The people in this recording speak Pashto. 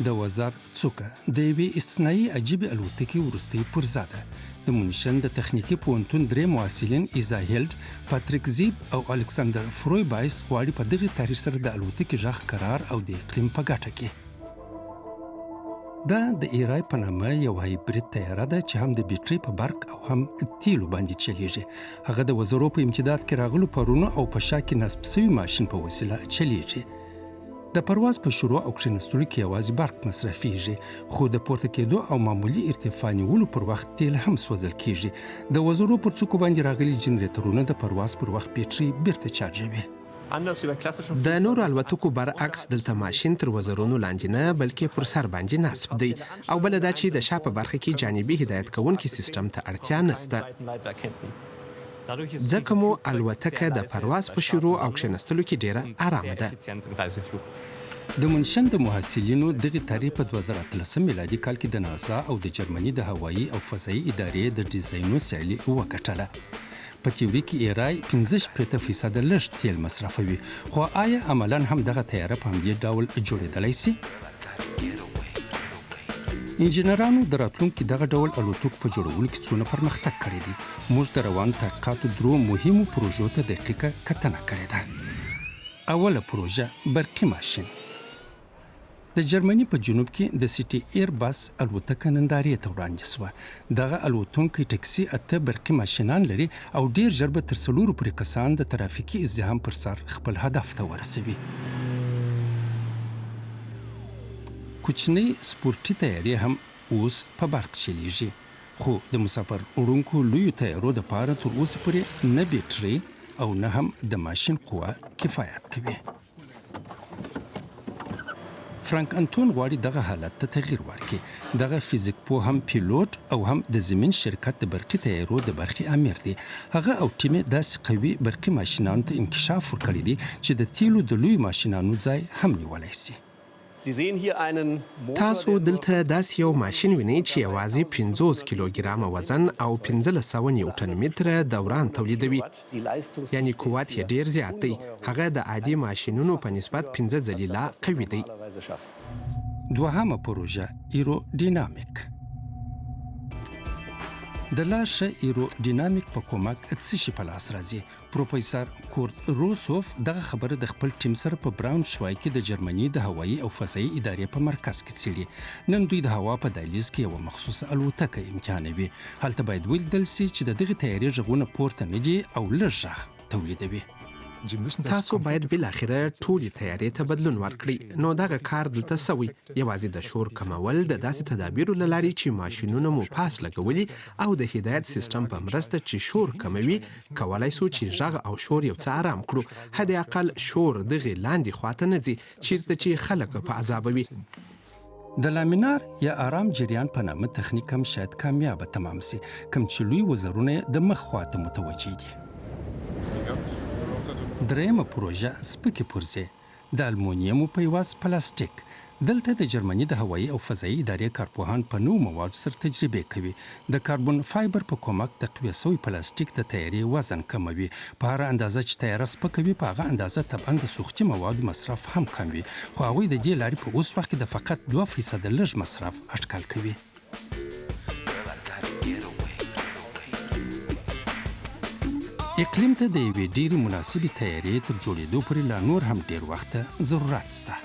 د وزار څوکه د یوې استثنایي عجیبې الوتکې وروستۍ پرزه ده. د مونشن د تخنیکي پوهنتون درې محصلین ایزاهیلډ، پاتریک زیب او الکساندر فرویبایس غواړي په دغه تحریر سره د الوتکې غږ قرار او د اقلیم په ګټه کې. دا د ایرای په نامه یو هایبرید طیاره ده چې هم د بیټرۍ په برق او هم تیلو باندې چلیږي. هغه د وزرو په امتداد کې راغلو پرونو او په شا کې نصب سوي ماشین په وسیله چلیږي. د پرواز په شروع او کښېنستلو کې یوازې برق مصرفیږي، خو د پورته کېدو او معمولي ارتفاع نیولو پر وخت تیل هم سوځل کېږي. د وزرو پر څوکو باندې راغلي جنریټرونه د پرواز پر وخت بیټرۍ بیرته چارجوي. د نورو الوتکو برعکس دلته ماشین تر وزرونو لاندې نه بلکې پر سر باندې نصب دی، او بله دا چې د شا په برخه کې جانبي هدایت کوونکي سیستم ته اړتیا نشته. ځکه مو الوتکه د پرواز په شروع او کښېنستلو کې ډیره آرامه ده. د مونشن د محصلینو دغه تحریر په 2013 میلادي کال کې د ناسا او د جرمني د هوایي او فضایي ادارې د ډیزاینو سیالي وګټله. په تیوري کې ایرای 15% لږ تیل مصرفوي، خو آیا عملاً هم دغه طیاره په همدې ډول جوړېدلی سي؟ انجینرانو د راتلونکي دغه ډول الوتکو په جوړولو کې څونه پرمختګ کړی دی. موږ د روانو تحقیقاتو درو مهمو پروژو ته دقیقه کتنه کړې ده. اوله پروژه برقي ماشین. د جرمني په جنوب کې د سیټي ایر بس الوتکه نندارې ته وړاندې شوه. دغه الوتونکی ټکسي 8 برقي ماشینان لري او ډیر ژر به تر 4 پورې کسان د ترافیکي ازدحام پر سر خپل هدف ته ورسوي. کوچنۍ سپورټي تیارې هم اوس په برق چلیږي، خو د مسافر وړونکو لویو تیارو دپاره تر اوسه پورې نه بیټرۍ او نه هم د ماشین قوه کفایت کوي. فرانک انتون غواړي دغه حالت ته تغییر ورکړي. دغه فزیک پوه هم پیلوټ او هم د زمین شرکت د برقي تیارو د برخې امیر دی. هغه او ټیم داسې قوي برقي ماشینانو ته انکشاف ورکړی دی چې د تیلو د لوی ماشینانو ځای هم نیولی سي. تاسو دلته داسې یو ماشین وینئ چې یوازې 50 کیلوګرامه وزن او 1500 نیوټن متره دوران تولیدوي، یعنی قوت یې ډیر زیات دی. هغه د عادي ماشینونو په نسبت 15 ځلې لا قوي دی. دوهمه پروژه ایروډینامیک. د لاشه ایروډینامیک په کومک څه شي په لاس راځي. پروفیسور کورت روسوف دغه خبره د خپل ټیم سره په براون شوای کې د جرمني د هوایي او فضایي ادارې په مرکز کې څیړي. نن دوی د هوا په دهلیز کې یوه مخصوصه الوتکه امتحانوي. هلته باید ولیدل سي چې د دغې طیارې غږونه پورته نه دي او لږ غږ تولیدوي. تاسو باید بالاخره ټولې تیارې ته بدلون ورکړئ. نو دغه کار دلته سوی. یوازې د شور کمول د داسې تدابیرو له لارې چې ماشینونه مو پاس لګولي او د هدایت سیستم په مرسته چې شور کموي، کولای سو چې غږ او شور یو څه آرام کړو. حد اقل شور دغه لاندې خواته نه ځي چیرته چې خلک په عذابوي. د لامینار یا آرام جریان په نامه تخنیک هم شاید کامیابه تمام سي، کوم چې لوی وزرونه د مخ خواته متوجه دي. درېمه پروژه سپکې پرزې. د المونیمو پیواز پلاستیک. دلته د جرمني د هوایي او فضایي ادارې کارپوهان په نوو موادو سره تجربې کوي. د کاربون فایبر په کومک تقویه سوی پلاستیک د طیارې وزن کموي. په هره اندازه چې طیاره سپکوي په هغه اندازه طبعا د سوختي موادو مصرف هم کم وي، خو هغوی د دې لارې په اوس وخت کې د فقط 2% لږ مصرف اټکل کوي. اقلیم ته د یوې ډېرې مناسبې طیارې تر جوړېدو پورې لا نور هم ډېر وخت ضرورت شته.